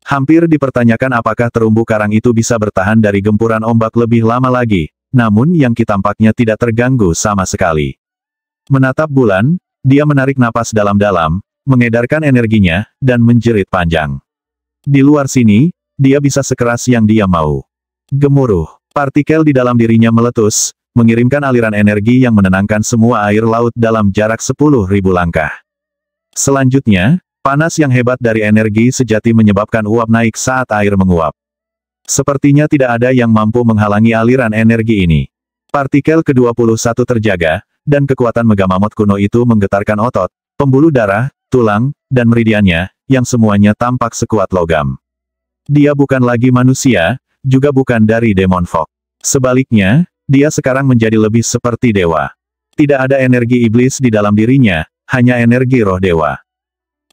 Hampir dipertanyakan apakah terumbu karang itu bisa bertahan dari gempuran ombak lebih lama lagi, namun Yang Ki tampaknya tidak terganggu sama sekali. Menatap bulan, dia menarik napas dalam-dalam, mengedarkan energinya, dan menjerit panjang. Di luar sini, dia bisa sekeras yang dia mau. Gemuruh. Partikel di dalam dirinya meletus, mengirimkan aliran energi yang menenangkan semua air laut dalam jarak 10.000 langkah. Selanjutnya, panas yang hebat dari energi sejati menyebabkan uap naik saat air menguap. Sepertinya tidak ada yang mampu menghalangi aliran energi ini. Partikel ke-21 terjaga, dan kekuatan Megamamot kuno itu menggetarkan otot, pembuluh darah, tulang, dan meridiannya, yang semuanya tampak sekuat logam. Dia bukan lagi manusia, juga bukan dari Demon Fog. Sebaliknya, dia sekarang menjadi lebih seperti dewa. Tidak ada energi iblis di dalam dirinya, hanya energi roh dewa.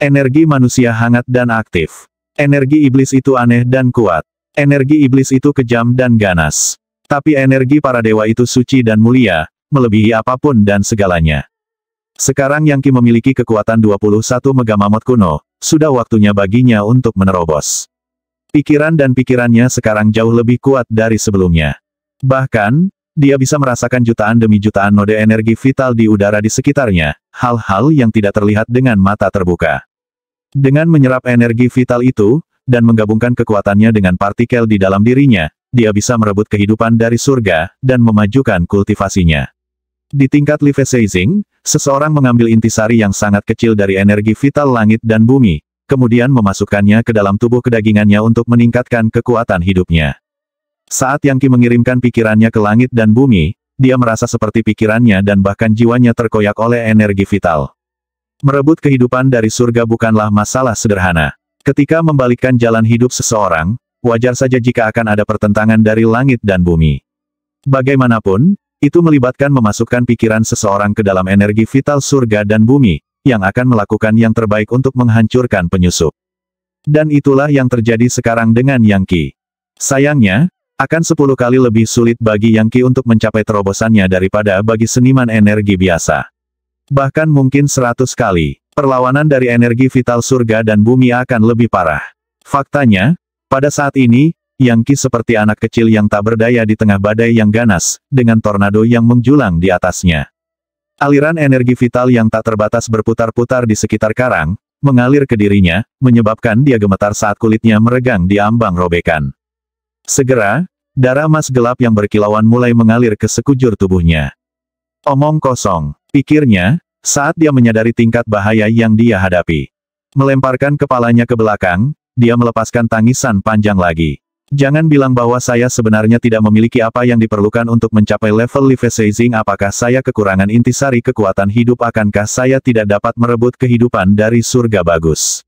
Energi manusia hangat dan aktif. Energi iblis itu aneh dan kuat. Energi iblis itu kejam dan ganas. Tapi energi para dewa itu suci dan mulia, melebihi apapun dan segalanya. Sekarang Yang Qi memiliki kekuatan 21 Mega Mammoth kuno, sudah waktunya baginya untuk menerobos. Pikiran dan pikirannya sekarang jauh lebih kuat dari sebelumnya. Bahkan, dia bisa merasakan jutaan demi jutaan node energi vital di udara di sekitarnya, hal-hal yang tidak terlihat dengan mata terbuka. Dengan menyerap energi vital itu, dan menggabungkan kekuatannya dengan partikel di dalam dirinya, dia bisa merebut kehidupan dari surga, dan memajukan kultivasinya. Di tingkat Life-Sizing, seseorang mengambil intisari yang sangat kecil dari energi vital langit dan bumi, kemudian memasukkannya ke dalam tubuh kedagingannya untuk meningkatkan kekuatan hidupnya. Saat Yang Qi mengirimkan pikirannya ke langit dan bumi, dia merasa seperti pikirannya dan bahkan jiwanya terkoyak oleh energi vital. Merebut kehidupan dari surga bukanlah masalah sederhana. Ketika membalikkan jalan hidup seseorang, wajar saja jika akan ada pertentangan dari langit dan bumi. Bagaimanapun, itu melibatkan memasukkan pikiran seseorang ke dalam energi vital surga dan bumi, yang akan melakukan yang terbaik untuk menghancurkan penyusup. Dan itulah yang terjadi sekarang dengan Yang Qi. Sayangnya, akan 10 kali lebih sulit bagi Yang Qi untuk mencapai terobosannya daripada bagi seniman energi biasa. Bahkan mungkin 100 kali, perlawanan dari energi vital surga dan bumi akan lebih parah. Faktanya, pada saat ini, Yang Qi seperti anak kecil yang tak berdaya di tengah badai yang ganas, dengan tornado yang menjulang di atasnya. Aliran energi vital yang tak terbatas berputar-putar di sekitar karang, mengalir ke dirinya, menyebabkan dia gemetar saat kulitnya meregang di ambang robekan. Segera, darah emas gelap yang berkilauan mulai mengalir ke sekujur tubuhnya. Omong kosong, pikirnya, saat dia menyadari tingkat bahaya yang dia hadapi. Melemparkan kepalanya ke belakang, dia melepaskan tangisan panjang lagi. Jangan bilang bahwa saya sebenarnya tidak memiliki apa yang diperlukan untuk mencapai level Life-Sizing. Apakah saya kekurangan intisari kekuatan hidup? Akankah saya tidak dapat merebut kehidupan dari surga bagus?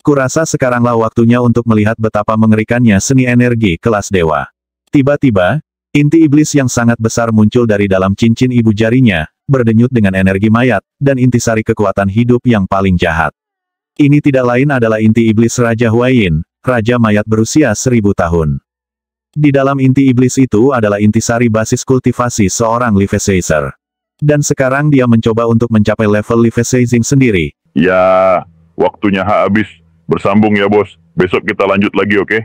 Kurasa sekaranglah waktunya untuk melihat betapa mengerikannya seni energi kelas dewa. Tiba-tiba, inti iblis yang sangat besar muncul dari dalam cincin ibu jarinya, berdenyut dengan energi mayat, dan intisari kekuatan hidup yang paling jahat. Ini tidak lain adalah inti iblis Raja Huayin, Raja Mayat berusia 1000 tahun. Di dalam inti iblis itu adalah intisari basis kultivasi seorang Life-Sizer. Dan sekarang dia mencoba untuk mencapai level Life-Sizing sendiri. Ya, waktunya habis. Bersambung ya bos. Besok kita lanjut lagi, oke?